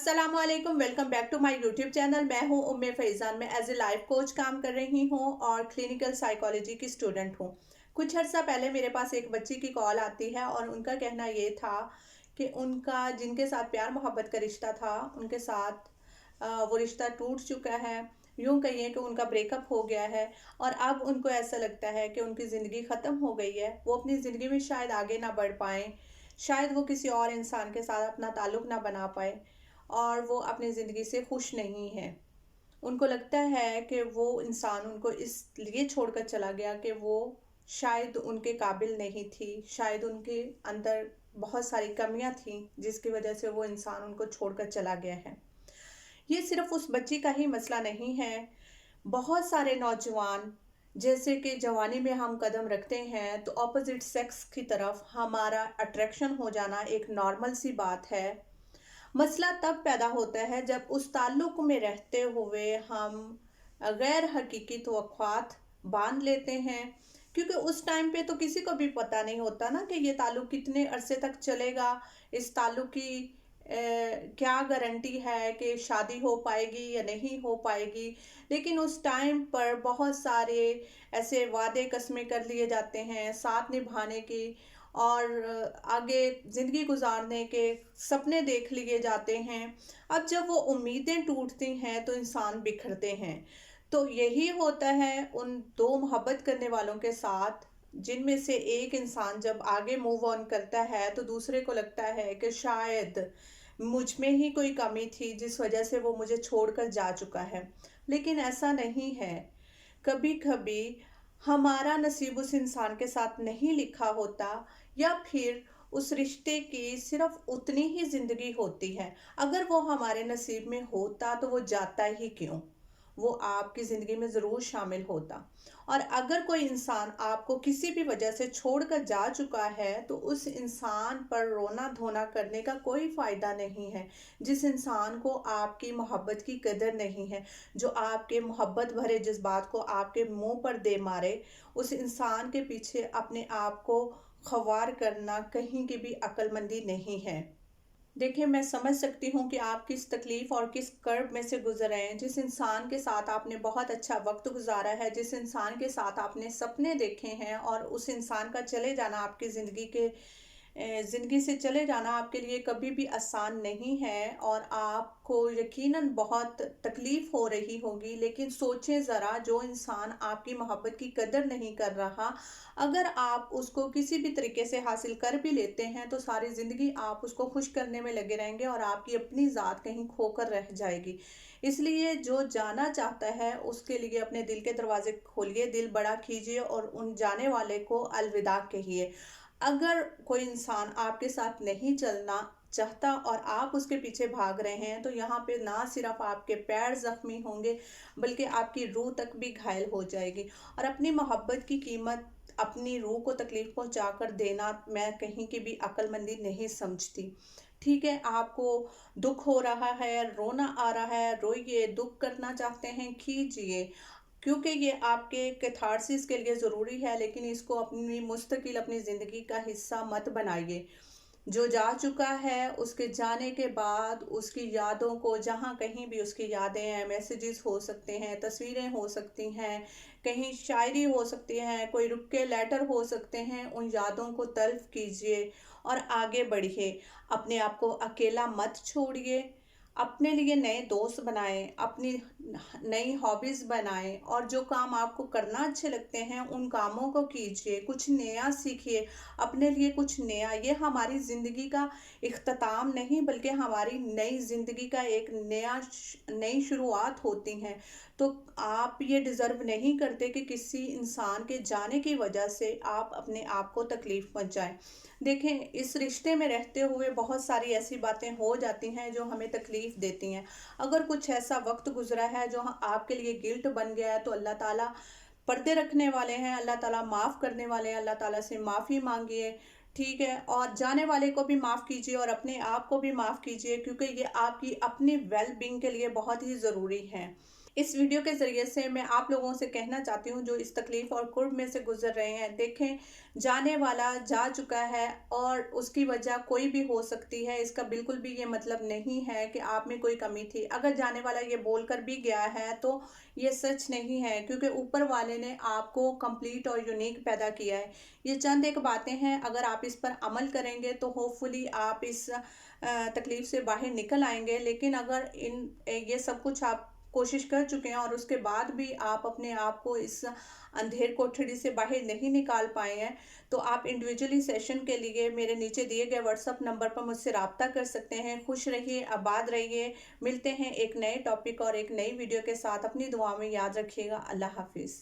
अस्सलाम वालेकुम, welcome back to my YouTube channel. मैं हूं उम्मे फैज़ान। मैं एज ए लाइफ कोच काम कर रही हूं और क्लिनिकल साइकोलॉजी की स्टूडेंट हूं। कुछ अर्सा पहले मेरे पास एक बच्ची की कॉल आती है और उनका कहना ये था कि उनका जिनके साथ प्यार मोहब्बत का रिश्ता था उनके साथ वो रिश्ता टूट चुका है। यूँ कहिए कि उनका ब्रेकअप हो गया है और अब उनको ऐसा लगता है कि उनकी ज़िंदगी ख़त्म हो गई है। वो अपनी ज़िंदगी में शायद आगे ना बढ़ पाएँ, शायद वो किसी और इंसान के साथ अपना ताल्लुक़ ना बना पाए और वो अपनी ज़िंदगी से खुश नहीं है। उनको लगता है कि वो इंसान उनको इसलिए छोड़कर चला गया कि वो शायद उनके काबिल नहीं थी, शायद उनके अंदर बहुत सारी कमियां थीं जिसकी वजह से वो इंसान उनको छोड़कर चला गया है। ये सिर्फ उस बच्ची का ही मसला नहीं है। बहुत सारे नौजवान, जैसे कि जवानी में हम कदम रखते हैं तो ऑपोजिट सेक्स की तरफ हमारा अट्रैक्शन हो जाना एक नॉर्मल सी बात है। मसला तब पैदा होता है जब उस ताल्लुक में रहते हुए हम गैर हकीकी तवक्कुआत बांध लेते हैं, क्योंकि उस टाइम पे तो किसी को भी पता नहीं होता ना कि ये ताल्लुक कितने अरसे तक चलेगा। इस ताल्लुक की क्या गारंटी है कि शादी हो पाएगी या नहीं हो पाएगी। लेकिन उस टाइम पर बहुत सारे ऐसे वादे कस्में कर लिए जाते हैं साथ निभाने की और आगे ज़िंदगी गुजारने के सपने देख लिए जाते हैं। अब जब वो उम्मीदें टूटती हैं तो इंसान बिखरते हैं। तो यही होता है उन दो मोहब्बत करने वालों के साथ, जिनमें से एक इंसान जब आगे मूव ऑन करता है तो दूसरे को लगता है कि शायद मुझ में ही कोई कमी थी जिस वजह से वो मुझे छोड़कर जा चुका है। लेकिन ऐसा नहीं है। कभी कभी हमारा नसीब उस इंसान के साथ नहीं लिखा होता, या फिर उस रिश्ते की सिर्फ उतनी ही जिंदगी होती है। अगर वो हमारे नसीब में होता तो वो जाता ही क्यों, वो आपकी ज़िंदगी में ज़रूर शामिल होता। और अगर कोई इंसान आपको किसी भी वजह से छोड़कर जा चुका है तो उस इंसान पर रोना धोना करने का कोई फ़ायदा नहीं है। जिस इंसान को आपकी मोहब्बत की कदर नहीं है, जो आपके मोहब्बत भरे जज्बात को आपके मुंह पर दे मारे, उस इंसान के पीछे अपने आप को ख़वार करना कहीं की भी अक्लमंदी नहीं है। देखिए, मैं समझ सकती हूँ कि आप किस तकलीफ़ और किस कर्ब में से गुज़र रहे हैं। जिस इंसान के साथ आपने बहुत अच्छा वक़्त गुज़ारा है, जिस इंसान के साथ आपने सपने देखे हैं और उस इंसान का चले जाना आपकी ज़िंदगी से चले जाना आपके लिए कभी भी आसान नहीं है और आपको यकीनन बहुत तकलीफ़ हो रही होगी। लेकिन सोचें ज़रा, जो इंसान आपकी मोहब्बत की कदर नहीं कर रहा, अगर आप उसको किसी भी तरीके से हासिल कर भी लेते हैं तो सारी ज़िंदगी आप उसको खुश करने में लगे रहेंगे और आपकी अपनी ज़ात कहीं खोकर रह जाएगी। इसलिए जो जाना चाहता है उसके लिए अपने दिल के दरवाज़े खोलिए, दिल बड़ा कीजिए और उन जाने वाले को अलविदा कहिए। अगर कोई इंसान आपके साथ नहीं चलना चाहता और आप उसके पीछे भाग रहे हैं तो यहाँ पे ना सिर्फ आपके पैर ज़ख्मी होंगे, बल्कि आपकी रूह तक भी घायल हो जाएगी। और अपनी मोहब्बत की कीमत अपनी रूह को तकलीफ़ पहुँचाकर देना मैं कहीं की भी अक्लमंदी नहीं समझती। ठीक है, आपको दुःख हो रहा है, रोना आ रहा है, रोइए, दुःख करना चाहते हैं, कीजिए, क्योंकि ये आपके कैथारसिस के लिए ज़रूरी है। लेकिन इसको अपनी मुस्तकिल अपनी ज़िंदगी का हिस्सा मत बनाइए। जो जा चुका है उसके जाने के बाद उसकी यादों को, जहाँ कहीं भी उसकी यादें हैं, मैसेजेस हो सकते हैं, तस्वीरें हो सकती हैं, कहीं शायरी हो सकती है, कोई रुक के लेटर हो सकते हैं, उन यादों को तल्फ़ कीजिए और आगे बढ़िए। अपने आप को अकेला मत छोड़िए। अपने लिए नए दोस्त बनाएं, अपनी नई हॉबीज़ बनाएं और जो काम आपको करना अच्छे लगते हैं उन कामों को कीजिए। कुछ नया सीखिए, अपने लिए कुछ नया। ये हमारी ज़िंदगी का इख्तिताम नहीं बल्कि हमारी नई ज़िंदगी का एक नई शुरुआत होती हैं। तो आप ये डिज़र्व नहीं करते कि किसी इंसान के जाने की वजह से आप अपने आप को तकलीफ़ पहुँचाएं। देखें, इस रिश्ते में रहते हुए बहुत सारी ऐसी बातें हो जाती हैं जो हमें तकलीफ़ देती हैं। अगर कुछ ऐसा वक्त गुज़रा है जो आपके लिए गिल्ट बन गया है तो अल्लाह ताला पर्दे रखने वाले हैं, अल्लाह ताला माफ़ करने वाले हैं। अल्लाह ताला से माफ़ी मांगिए, ठीक है, और जाने वाले को भी माफ़ कीजिए और अपने आप को भी माफ़ कीजिए, क्योंकि ये आपकी अपनी वेल बींग के लिए बहुत ही ज़रूरी है। इस वीडियो के ज़रिए से मैं आप लोगों से कहना चाहती हूँ जो इस तकलीफ़ और कुर्ब में से गुज़र रहे हैं, देखें जाने वाला जा चुका है और उसकी वजह कोई भी हो सकती है। इसका बिल्कुल भी ये मतलब नहीं है कि आप में कोई कमी थी। अगर जाने वाला ये बोलकर भी गया है तो ये सच नहीं है, क्योंकि ऊपर वाले ने आपको कंप्लीट और यूनिक पैदा किया है। ये चंद एक बातें हैं, अगर आप इस पर अमल करेंगे तो होपफुली आप इस तकलीफ़ से बाहर निकल आएँगे। लेकिन अगर ये सब कुछ आप कोशिश कर चुके हैं और उसके बाद भी आप अपने आप को इस अंधेर कोठरी से बाहर नहीं निकाल पाए हैं, तो आप इंडिविजुअली सेशन के लिए मेरे नीचे दिए गए व्हाट्सएप नंबर पर मुझसे राब्ता कर सकते हैं। खुश रहिए, आबाद रहिए। मिलते हैं एक नए टॉपिक और एक नई वीडियो के साथ। अपनी दुआ में याद रखिएगा। अल्लाह हाफिज़।